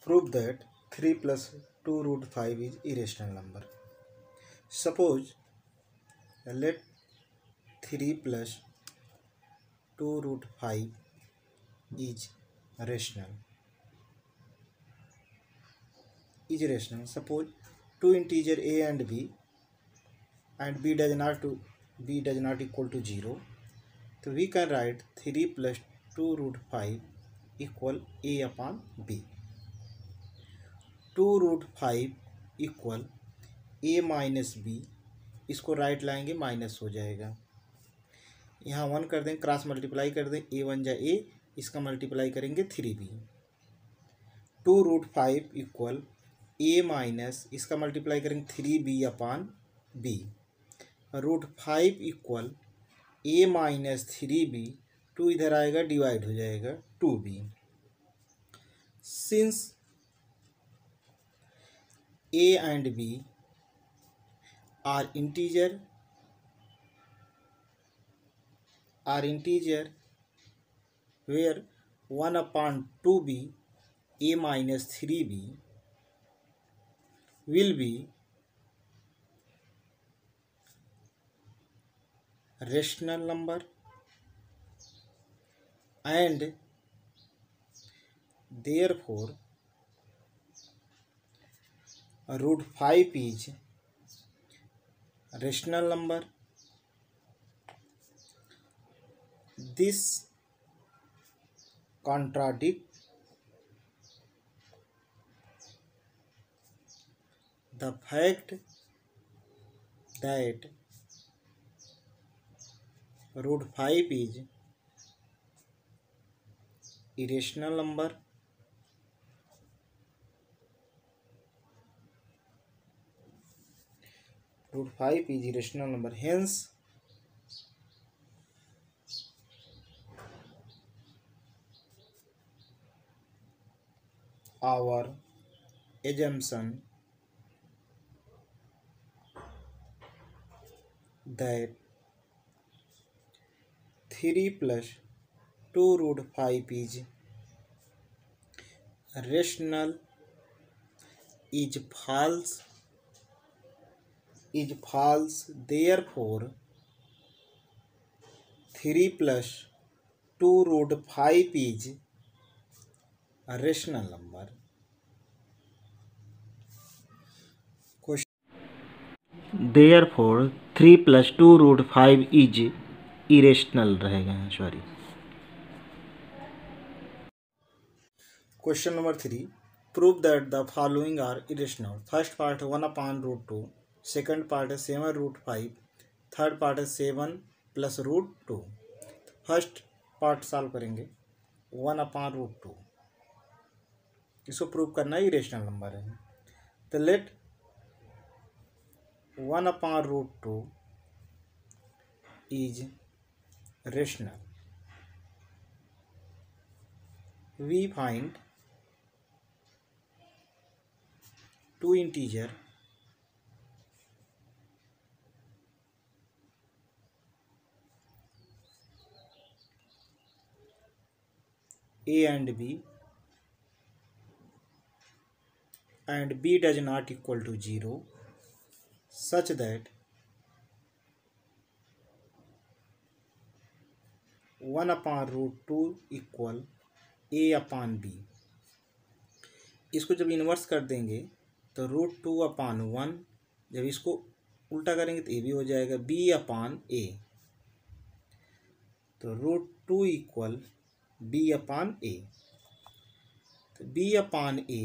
Prove that 3 plus 2 root 5 is irrational number. Suppose let 3 plus 2 root 5 is rational. Suppose two integer a and b does not equal to 0. So we can write 3 plus 2 root 5 equal a upon b. 2 root 5 equal a minus b, इसको right लाएंगे minus हो जाएगा, यहाँ 1 कर दें, cross multiply कर दें, a 1 जा a, इसका मल्टीप्लाई करेंगे 3b. 2 root 5 equal a minus, इसका मल्टीप्लाई करेंगे 3b upon b. Root 5 equal a minus 3b, 2 इधर आएगा डिवाइड हो जाएगा 2b. Since a and b are integer where 1 upon 2b a minus 3b will be rational number and therefore root 5 is rational number. This contradicts the fact that root 5 is irrational number. Root 5 is irrational number. Hence, our assumption that 3 plus 2 root 5 is rational is false. Therefore 3 plus 2 root 5 is a rational number. Therefore 3 plus 2 root 5 is irrational रहेगा, sorry. Question number 3. Prove that the following are irrational. First part 1 upon root 2. Second part is 7 root 5. Third part is 7 plus root 2. First part solve करेंगे 1 upon root 2. इसको prove करना irrational number है. तो late 1 upon root 2 is rational. We find two integer a and b does not equal to 0, such that 1 upon root 2 equal a upon b. इसको जब inverse कर देंगे तो रूट 2 अपान 1, जब इसको उल्टा करेंगे तो ए भी हो जाएगा b अपान ए. तो रूट 2 इक्वल b अपान ए. तो b upon A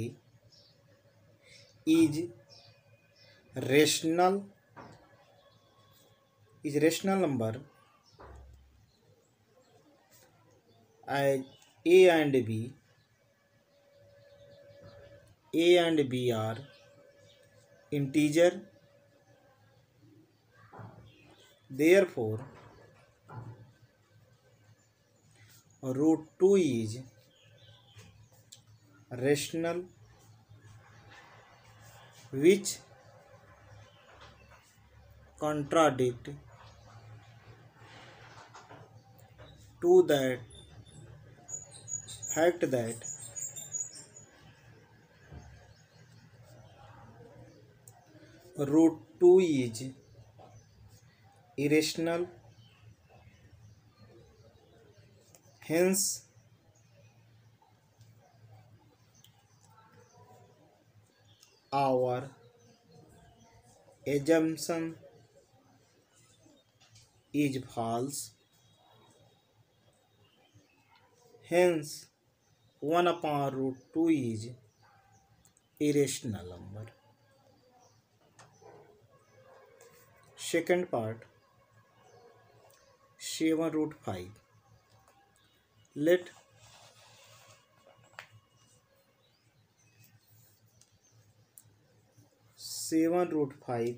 is rational number as a and b are integer. Therefore root 2 is rational, which contradict to that fact that root 2 is irrational, hence our assumption is false. Hence 1 upon root 2 is irrational number. Second part, 7 root 5. Let 7 root 5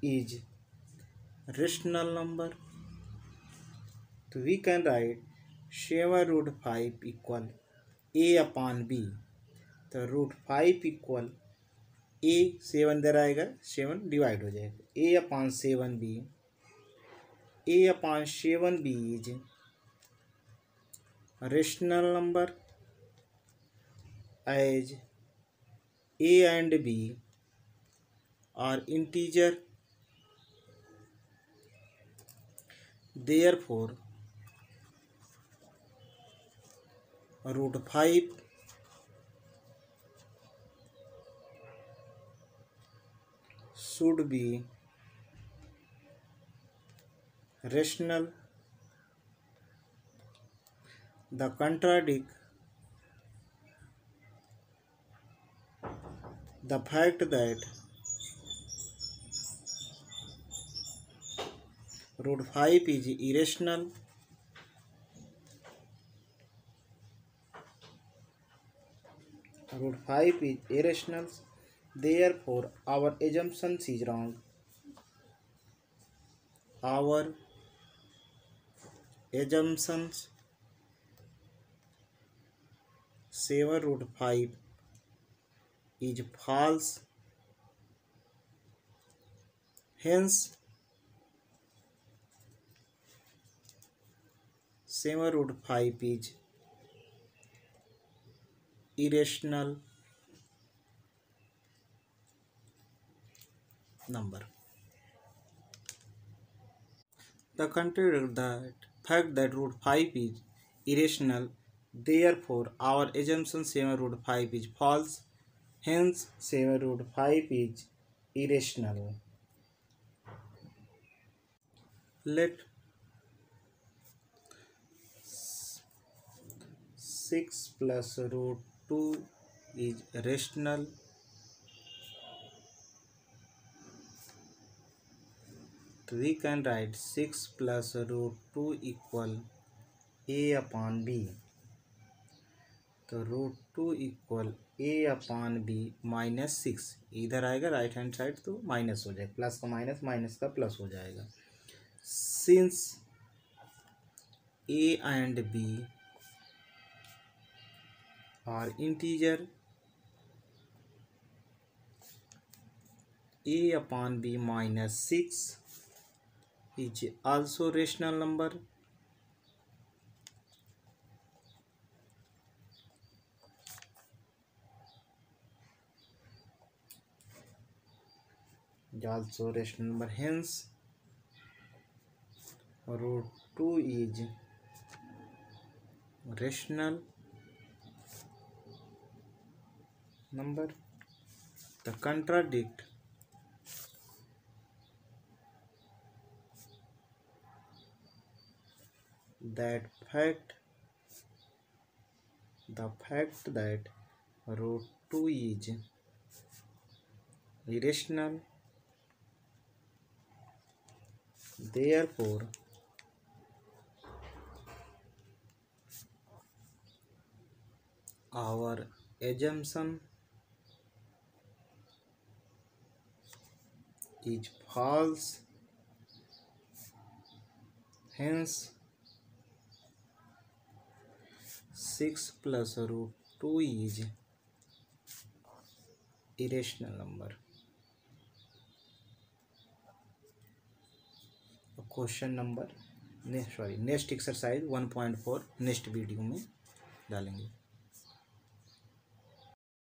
is rational number. So we can write 7 root 5 equal a upon b. तो root 5 equal ए 7 इधर आएगा, 7 divide हो जाएगा, a upon 7b. a upon 7b is rational number as a and b are integer. Therefore root 5 should be rational. The contradict the fact that root 5 is irrational therefore our assumption is wrong. Our assumptions 7 root 5 is false. Hence 7 root 5 is irrational number. The contradict the fact that root 5 is irrational, therefore our assumption 7 root 5 is false. Hence 7 root 5 is irrational. Let 6 plus root 2 is rational. So we can write 6 plus root 2 equal a upon b. तो root 2 equal a upon b minus 6 इधर आएगा right hand side तो minus हो जाएगा, plus का minus minus का plus हो जाएगा. Since a and b are integer, a upon b minus 6 is also rational number. Is also rational number. Hence root 2 is rational number. The contradict that the fact that root 2 is irrational, therefore our assumption is false. Hence 6 plus root 2 is irrational number. Question number next exercise 1.4 next video में डालेंगे.